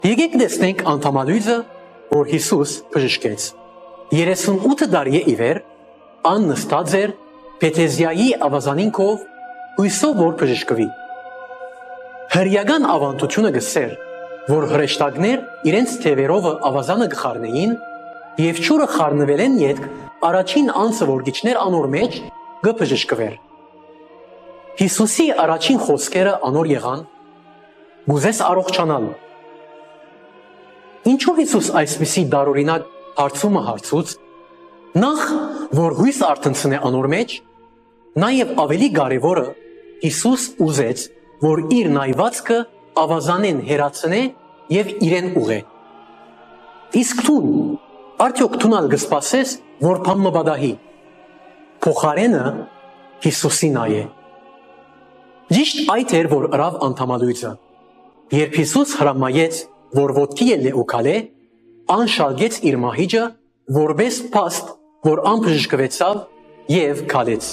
Եկեք տեսնենք անդամալույզը, որ Հիսուս բժշկեց։ 38 տարի ի վեր ան նստած էր Փեթեզիայի ավազանինքով հույսով որ բժշկվի։ Հրյական ավանդությունը գսեր, որ հրեշտակներ իրենց թևերովը ավազանը գխառնեին եւ ճուրը խառնվելեն յետք առաջին անձը որ գիչներ անոր մեջ գբժշկվեր։ Հիսուսի առաջին խոսքերը անոր եղան. «Գուզես առողջանալ»։ Ինչու Հիսուս այսպիսի դարօրինակ հարցումը հարցուց, նախ որ հույս արտնցնե անոր մեջ, նաև ավելի կարևորը Հիսուս ուզեց, որ իր նայվածքը ավազանեն հերացնե եւ իրեն ուղե։ Իսկ դու արդյոք դունալ կսպասես, որ բան մբադահի։ Փոխարենը Հիսուսի նայե։ Ճիշտ այդ էր, որ ըրավ անդամալույզը, երբ Հիսուս հրամայեց, որ ոտքի ելնե ու քալե, ան շալգեց իր մահիճը, որպես փաստ, որ ան բժշկվեցավ եւ քալեց։